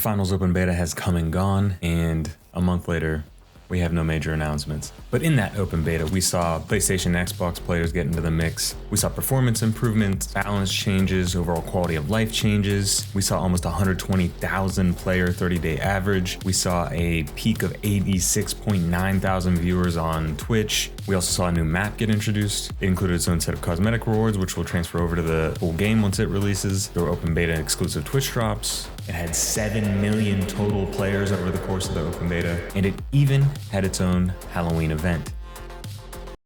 finals open beta has come and gone, and a month later, we have no major announcements. But in that open beta, we saw PlayStation and Xbox players get into the mix. We saw performance improvements, balance changes, overall quality of life changes. We saw almost 120,000 player 30-day average. We saw a peak of 86.9 thousand viewers on Twitch. We also saw a new map get introduced. It included its own set of cosmetic rewards, which will transfer over to the full game once it releases. There were open beta exclusive Twitch drops. It had 7 million total players over the course of the open beta, and it even had its own Halloween event.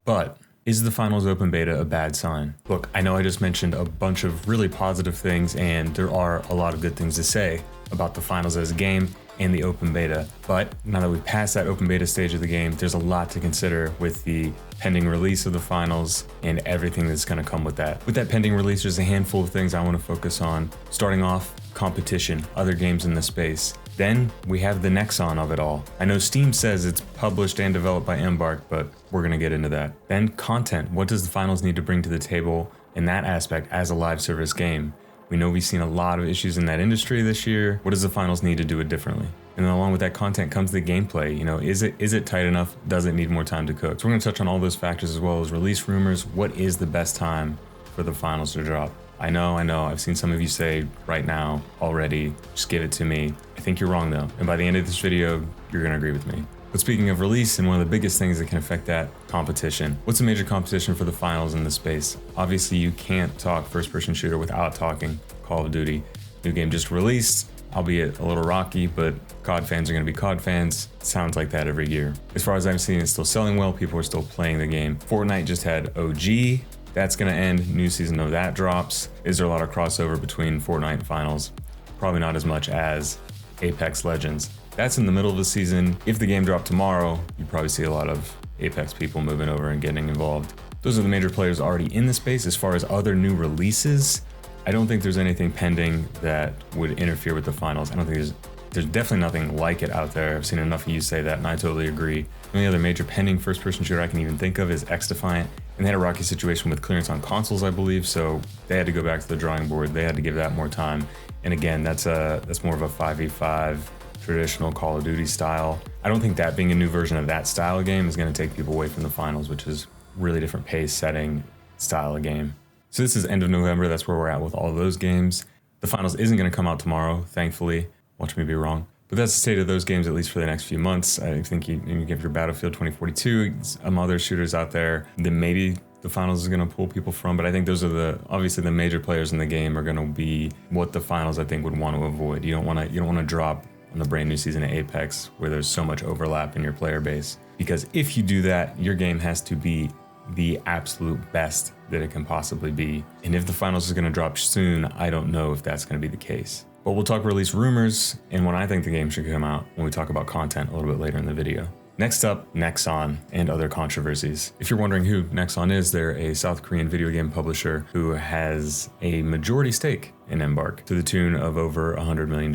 But is the finals open beta a bad sign? Look, I know I just mentioned a bunch of really positive things, and there are a lot of good things to say about the finals as a game and the open beta. But now that we've passed that open beta stage of the game, there's a lot to consider with the pending release of the finals and everything that's going to come with that. With that pending release, there's a handful of things I want to focus on. Starting off, competition, other games in the space. Then we have the Nexon of it all. I know Steam says it's published and developed by Embark, but we're going to get into that. Then content. What does the finals need to bring to the table in that aspect as a live service game? We know we've seen a lot of issues in that industry this year. What does the finals need to do it differently? And then along with that content comes the gameplay. Is it tight enough? Does it need more time to cook? So we're going to touch on all those factors as well as release rumors. What is the best time for the finals to drop? I know. I've seen some of you say right now already, just give it to me. I think you're wrong though. And by the end of this video, you're going to agree with me. But speaking of release, and one of the biggest things that can affect that, competition. What's the major competition for the finals in the space? Obviously, you can't talk first-person shooter without talking Call of Duty. New game just released, albeit a little rocky, but COD fans are going to be COD fans. Sounds like that every year. As far as I'm seeing, it's still selling well. People are still playing the game. Fortnite just had OG. That's going to end. New season of that drops. Is there a lot of crossover between Fortnite and finals? Probably not as much as Apex Legends. That's in the middle of the season. If the game dropped tomorrow, you'd probably see a lot of Apex people moving over and getting involved. Those are the major players already in the space. As far as other new releases, I don't think there's anything pending that would interfere with the finals. I don't think there's definitely nothing like it out there. I've seen enough of you say that, and I totally agree. The only other major pending first-person shooter I can even think of is X-Defiant, and they had a rocky situation with clearance on consoles, I believe, so they had to go back to the drawing board. They had to give that more time. And again, that's more of a 5v5 traditional Call of Duty style. I don't think that being a new version of that style of game is going to take people away from the finals, which is really different pace, setting, style of game. So this is end of November. That's where we're at with all of those games. The finals isn't going to come out tomorrow, thankfully. Watch me be wrong. But that's the state of those games, at least for the next few months. I think you give your Battlefield 2042, some other shooters out there that maybe the finals is going to pull people from. But I think those are obviously the major players in the game are going to be what the finals I think would want to avoid. You don't want to drop on the brand new season of Apex where there's so much overlap in your player base. Because if you do that, your game has to be the absolute best that it can possibly be. And if the finals is going to drop soon, I don't know if that's going to be the case. But we'll talk release rumors and when I think the game should come out when we talk about content a little bit later in the video. Next up, Nexon and other controversies. If you're wondering who Nexon is, they're a South Korean video game publisher who has a majority stake in Embark to the tune of over $100 million.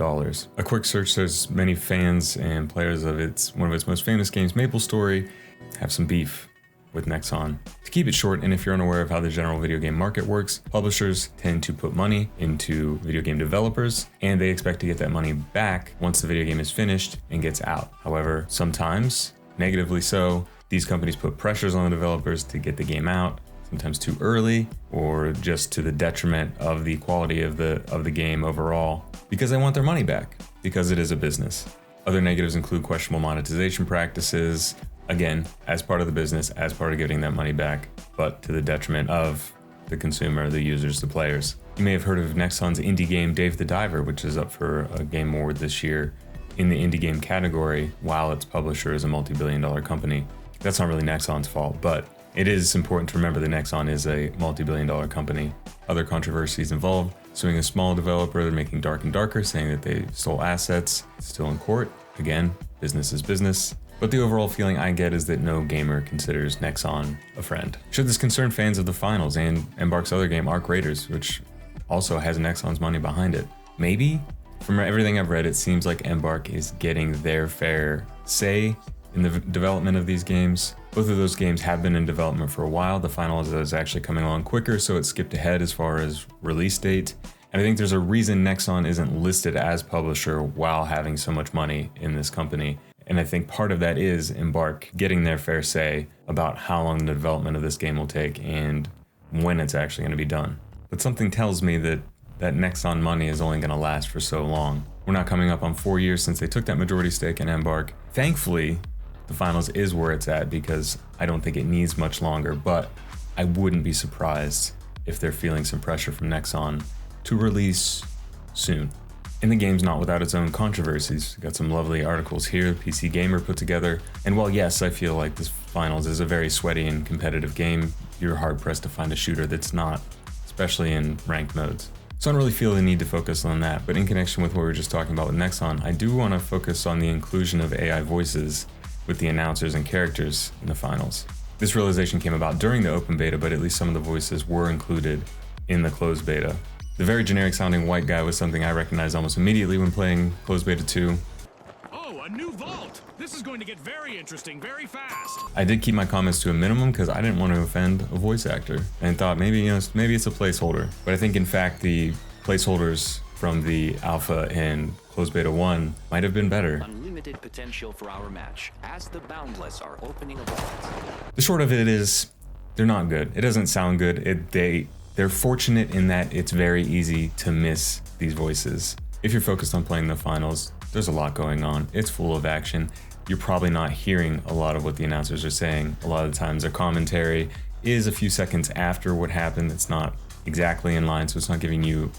A quick search says many fans and players of one of its most famous games, MapleStory, have some beef with Nexon. To keep it short, and if you're unaware of how the general video game market works, publishers tend to put money into video game developers, and they expect to get that money back once the video game is finished and gets out. However, sometimes, negatively so, these companies put pressures on the developers to get the game out, sometimes too early, or just to the detriment of the quality of the game overall, because they want their money back, because it is a business. Other negatives include questionable monetization practices, again, as part of the business, as part of getting that money back, but to the detriment of the consumer, the users, the players. You may have heard of Nexon's indie game Dave the Diver, which is up for a Game Award this year in the indie game category, while its publisher is a multi-billion-dollar company. That's not really Nexon's fault, but it is important to remember that Nexon is a multi-billion-dollar company. Other controversies involved suing a small developer, they're making Dark and Darker, saying that they stole assets. It's still in court. Again, business is business. But the overall feeling I get is that no gamer considers Nexon a friend. Should this concern fans of the finals and Embark's other game, Arc Raiders, which also has Nexon's money behind it? Maybe? From everything I've read, it seems like Embark is getting their fair say in the development of these games. Both of those games have been in development for a while. The finals is actually coming along quicker, so it skipped ahead as far as release date. And I think there's a reason Nexon isn't listed as publisher while having so much money in this company. And I think part of that is Embark getting their fair say about how long the development of this game will take and when it's actually going to be done. But something tells me that Nexon money is only going to last for so long. We're not coming up on 4 years since they took that majority stake in Embark. Thankfully, the finals is where it's at because I don't think it needs much longer, but I wouldn't be surprised if they're feeling some pressure from Nexon to release soon. And the game's not without its own controversies. Got some lovely articles here PC Gamer put together. And while yes, I feel like this finals is a very sweaty and competitive game, you're hard pressed to find a shooter that's not, especially in ranked modes. So I don't really feel the need to focus on that, but in connection with what we were just talking about with Nexon, I do want to focus on the inclusion of AI voices with the announcers and characters in the finals. This realization came about during the open beta, but at least some of the voices were included in the closed beta. The very generic sounding white guy was something I recognized almost immediately when playing closed beta 2. Oh, a new vault! This is going to get very interesting very fast. I did keep my comments to a minimum because I didn't want to offend a voice actor and thought maybe it's a placeholder. But I think in fact the placeholders from the alpha and closed beta 1 might have been better. Unlimited potential for our match as the Boundless are opening a vault. The short of it is they're not good. It doesn't sound good. They're fortunate in that it's very easy to miss these voices. If you're focused on playing the finals, there's a lot going on. It's full of action. You're probably not hearing a lot of what the announcers are saying. A lot of the times their commentary is a few seconds after what happened. It's not exactly in line, so it's not giving you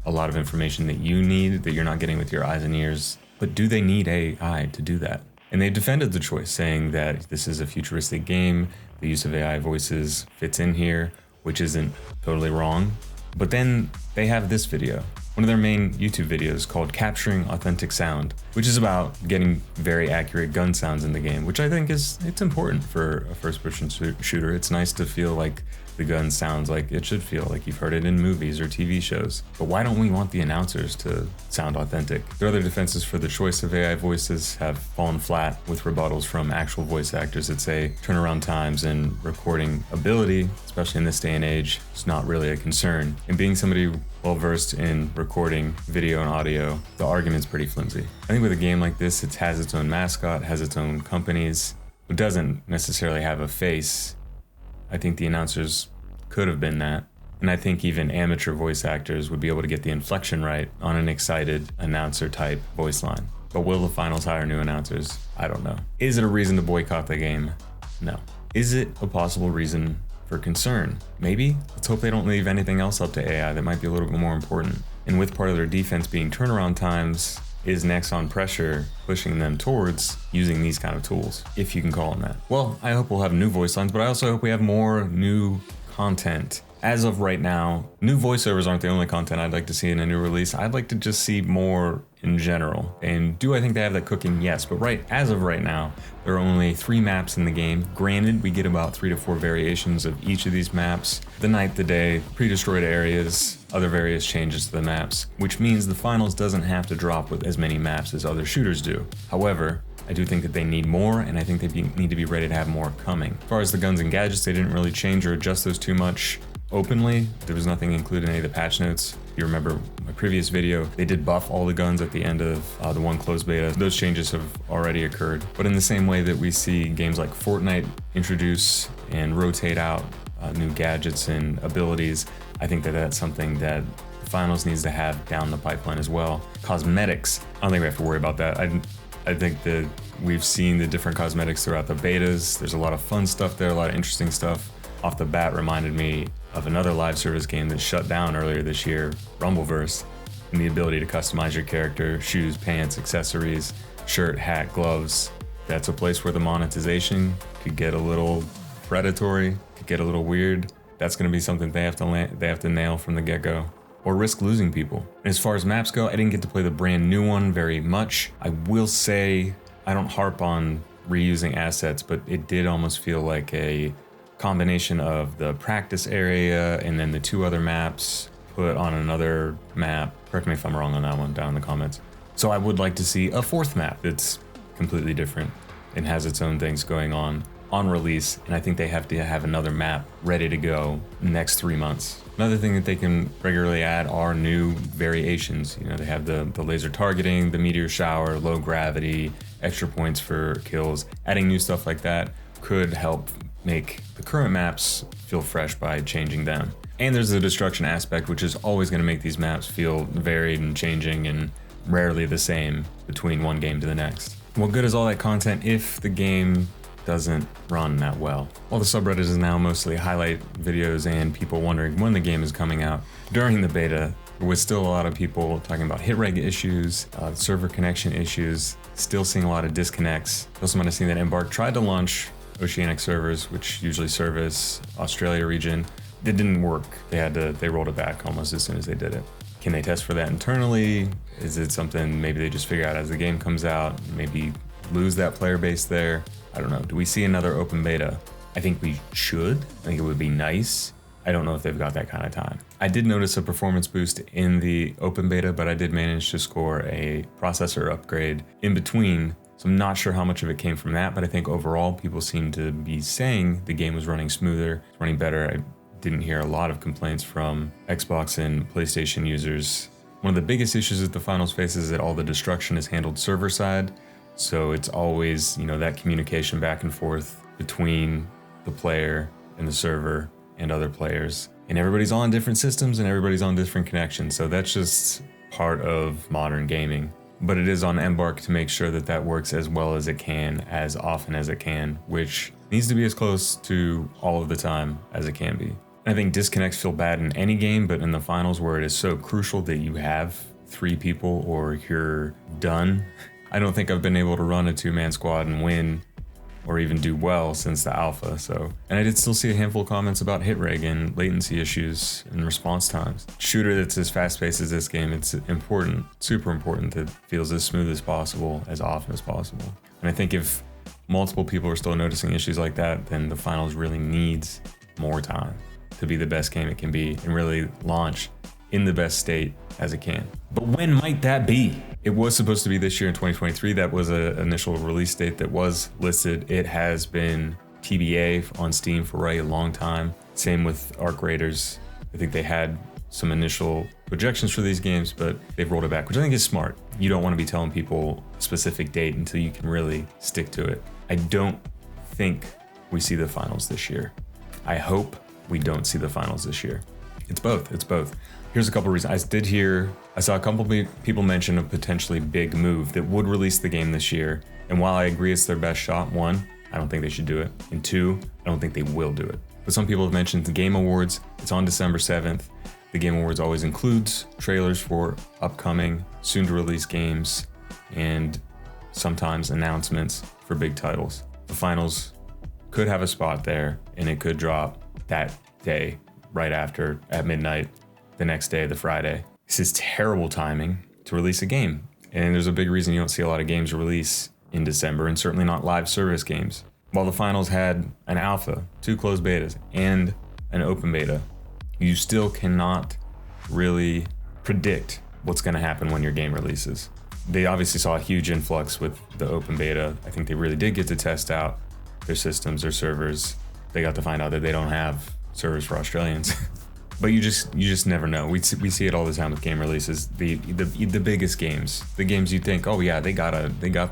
a lot of information that you need, that you're not getting with your eyes and ears. But do they need AI to do that? And they defended the choice, saying that this is a futuristic game, the use of AI voices fits in here, which isn't totally wrong. But then they have this video, one of their main YouTube videos called Capturing Authentic Sound, which is about getting very accurate gun sounds in the game, which I think it's important for a first-person shooter. It's nice to feel like the gun sounds like it should feel, like you've heard it in movies or TV shows. But why don't we want the announcers to sound authentic? Their other defenses for the choice of AI voices have fallen flat with rebuttals from actual voice actors that say turnaround times and recording ability, especially in this day and age, is not really a concern. And being somebody well versed in recording video and audio, the argument's pretty flimsy. I think with a game like this, it has its own mascot, has its own companies, it doesn't necessarily have a face. I think the announcers could have been that. And I think even amateur voice actors would be able to get the inflection right on an excited announcer type voice line. But will the finals hire new announcers? I don't know. Is it a reason to boycott the game? No. Is it a possible reason for concern? Maybe. Let's hope they don't leave anything else up to AI that might be a little bit more important. And with part of their defense being turnaround times, is Nexon pressure pushing them towards using these kind of tools, if you can call them that? Well, I hope we'll have new voice lines, but I also hope we have more new content. As of right now, new voiceovers aren't the only content I'd like to see in a new release. I'd like to just see more in general. And do I think they have that cooking? Yes, but as of right now, there are only 3 maps in the game. Granted, we get about 3 to 4 variations of each of these maps. The night, the day, pre-destroyed areas, other various changes to the maps, which means the finals doesn't have to drop with as many maps as other shooters do. However, I do think that they need more, and I think they need to be ready to have more coming. As far as the guns and gadgets, they didn't really change or adjust those too much. Openly, there was nothing included in any of the patch notes. If you remember my previous video, they did buff all the guns at the end of the one closed beta. Those changes have already occurred. But in the same way that we see games like Fortnite introduce and rotate out new gadgets and abilities, I think that that's something that the finals needs to have down the pipeline as well. Cosmetics, I don't think we have to worry about that. I think that we've seen the different cosmetics throughout the betas. There's a lot of fun stuff there, a lot of interesting stuff. Off the bat reminded me of another live service game that shut down earlier this year, Rumbleverse, and the ability to customize your character, shoes, pants, accessories, shirt, hat, gloves. That's a place where the monetization could get a little predatory, could get a little weird. That's going to be something they have to nail from the get-go, or risk losing people. And as far as maps go, I didn't get to play the brand new one very much. I will say I don't harp on reusing assets, but it did almost feel like a combination of the practice area and then the 2 other maps put on another map. Correct me if I'm wrong on that one down in the comments. So I would like to see a 4th map that's completely different and has its own things going on release, and I think they have to have another map ready to go next 3 months. Another thing that they can regularly add are new variations. You know, they have the laser targeting, the meteor shower, low gravity, extra points for kills. Adding new stuff like that could help make the current maps feel fresh by changing them. And there's the destruction aspect, which is always going to make these maps feel varied and changing and rarely the same between one game to the next. What good is all that content if the game doesn't run that well? While the subreddit is now mostly highlight videos and people wondering when the game is coming out, during the beta, there was still a lot of people talking about hit reg issues, server connection issues, still seeing a lot of disconnects. Also might have seen that Embark tried to launch Oceanic servers, which usually service Australia region. It didn't work. They rolled it back almost as soon as they did it. Can they test for that internally? Is it something maybe they just figure out as the game comes out, maybe lose that player base there? I don't know. Do we see another open beta? I think we should. I think it would be nice. I don't know if they've got that kind of time. I did notice a performance boost in the open beta, but I did manage to score a processor upgrade in between. So I'm not sure how much of it came from that, but I think overall people seem to be saying the game was running smoother, running better. I didn't hear a lot of complaints from Xbox and PlayStation users. One of the biggest issues that the finals faces is that all the destruction is handled server side. So it's always, you know, that communication back and forth between the player and the server and other players. And everybody's on different systems and everybody's on different connections. So that's just part of modern gaming. But it is on Embark to make sure that that works as well as it can, as often as it can, which needs to be as close to all of the time as it can be. I think disconnects feel bad in any game, but in the finals where it is so crucial that you have 3 people or you're done. I don't think I've been able to run a 2-man squad and win or even do well since the alpha. And I did still see a handful of comments about hit reg and latency issues and response times. Shooter that's as fast paced as this game, it's important, super important that it feels as smooth as possible, as often as possible. And I think if multiple people are still noticing issues like that, then the finals really needs more time to be the best game it can be and really launch in the best state as it can. But when might that be? It was supposed to be this year in 2023. That was an initial release date that was listed. It has been TBA on Steam for a long time. Same with Arc Raiders. I think they had some initial projections for these games, but they've rolled it back, which I think is smart. You don't want to be telling people a specific date until you can really stick to it. I don't think we see the finals this year. I hope we don't see the finals this year. It's both. Here's a couple reasons. I saw a couple people mention a potentially big move that would release the game this year. And while I agree it's their best shot, 1, I don't think they should do it. And 2, I don't think they will do it. But some people have mentioned the Game Awards. It's on December 7th. The Game Awards always includes trailers for upcoming, soon to release games, and sometimes announcements for big titles. The finals could have a spot there, and it could drop that day, right after, at midnight, the next day, the Friday. This is terrible timing to release a game. And there's a big reason you don't see a lot of games release in December, and certainly not live service games. While the finals had an alpha, 2 closed betas, and an open beta, you still cannot really predict what's going to happen when your game releases. They obviously saw a huge influx with the open beta. I think they really did get to test out their systems, their servers. They got to find out that they don't have servers for Australians. But you just never know. We see it all the time with game releases. The biggest games, the games you think, oh yeah, they got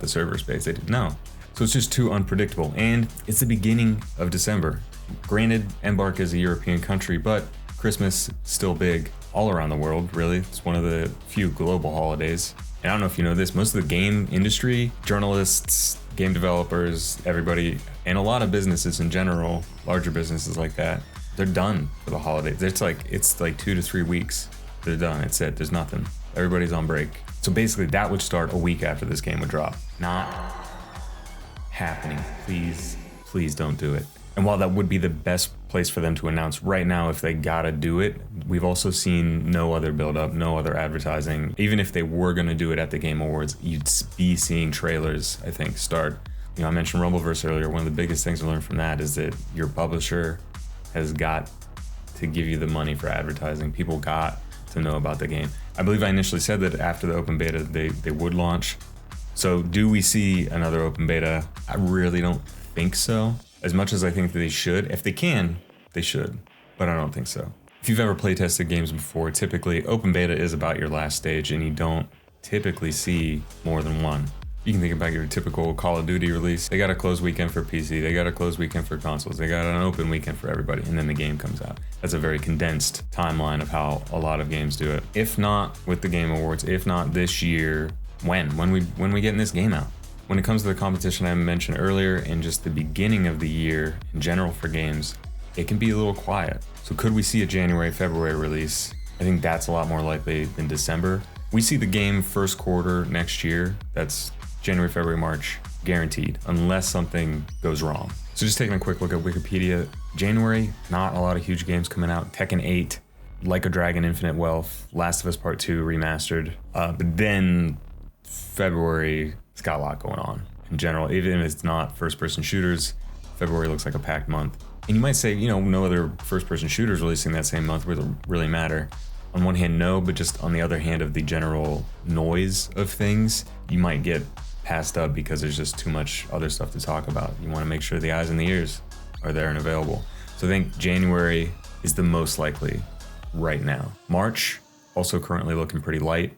the server space. They didn't know. So it's just too unpredictable. And it's the beginning of December. Granted, Embark is a European country, but Christmas still big all around the world, really. It's one of the few global holidays. And I don't know if you know this, most of the game industry, journalists, game developers, everybody, and a lot of businesses in general, larger businesses like that, they're done for the holidays. It's like 2 to 3 weeks. They're done. It's it. There's nothing. Everybody's on break. So basically that would start a week after this game would drop. Not happening. Please don't do it. And while that would be the best place for them to announce right now if they gotta do it, we've also seen no other build-up, no other advertising. Even if they were gonna do it at the Game Awards, you'd be seeing trailers, I think, start. You know, I mentioned Rumbleverse earlier. One of the biggest things I learned from that is that your publisher has got to give you the money for advertising. People got to know about the game. I believe I initially said that after the open beta, they would launch. So do we see another open beta? I really don't think so. As much as I think that they should. If they can, they should. But I don't think so. If you've ever play tested games before, typically open beta is about your last stage and you don't typically see more than one. You can think about your typical Call of Duty release. They got a closed weekend for PC, they got a closed weekend for consoles, they got an open weekend for everybody, and then the game comes out. That's a very condensed timeline of how a lot of games do it. If not with the Game Awards, if not this year, when we getting this game out? When it comes to the competition I mentioned earlier and just the beginning of the year in general for games, it can be a little quiet. So could we see a January, February release? I think that's a lot more likely than December. We see the game first quarter next year. That's January, February, March, guaranteed, unless something goes wrong. So just taking a quick look at Wikipedia, January, not a lot of huge games coming out. Tekken 8, Like a Dragon, Infinite Wealth, Last of Us Part 2 remastered. But then February, it's got a lot going on in general. Even if it's not first-person shooters, February looks like a packed month. And you might say, you know, no other first-person shooters releasing that same month would really matter. On one hand, no, but just on the other hand of the general noise of things, you might get passed up because there's just too much other stuff to talk about. You want to make sure the eyes and the ears are there and available. So I think January is the most likely right now. March, also currently looking pretty light.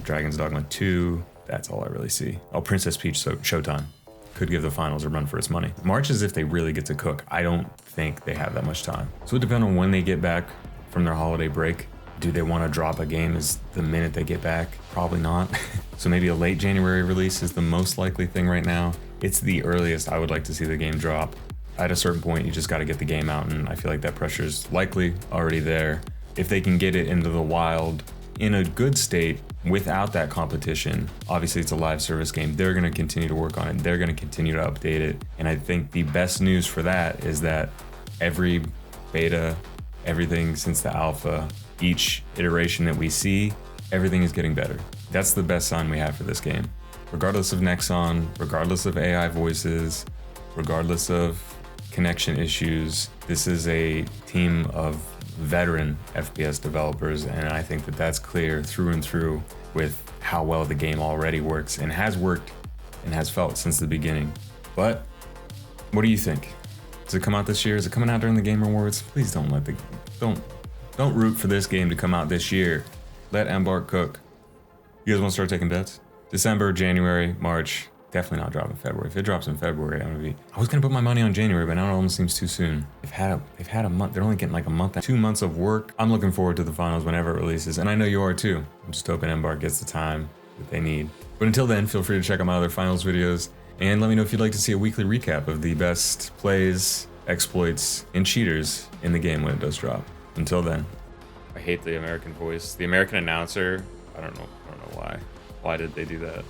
Dragon's Dogma 2, that's all I really see. Oh, Princess Peach Showtime. Could give the finals a run for its money. March is if they really get to cook. I don't think they have that much time. So it depends on when they get back from their holiday break. Do they want to drop a game as the minute they get back? Probably not. So maybe a late January release is the most likely thing right now. It's the earliest I would like to see the game drop. At a certain point, you just got to get the game out, and I feel like that pressure is likely already there. If they can get it into the wild in a good state without that competition, obviously it's a live service game. They're going to continue to work on it. They're going to continue to update it. And I think the best news for that is that every beta, everything since the alpha, each iteration that we see, everything is getting better. That's the best sign we have for this game. Regardless of Nexon, regardless of AI voices, regardless of connection issues, this is a team of veteran FPS developers, and I think that that's clear through and through with how well the game already works and has worked and has felt since the beginning. But what do you think? Does it come out this year? Is it coming out during the Game Awards? Please don't root for this game to come out this year. Let Embark cook. You guys want to start taking bets? December, January, March. Definitely not dropping February. If it drops in February, I was gonna put my money on January, but now it almost seems too soon. They've had a month. They're only getting like a month, 2 months of work. I'm looking forward to the finals whenever it releases, and I know you are too. I'm just hoping Embark gets the time that they need. But until then, feel free to check out my other finals videos, and let me know if you'd like to see a weekly recap of the best plays, exploits, and cheaters in the game when it does drop. Until then. I hate the American voice. The American announcer, I don't know why. Why did they do that?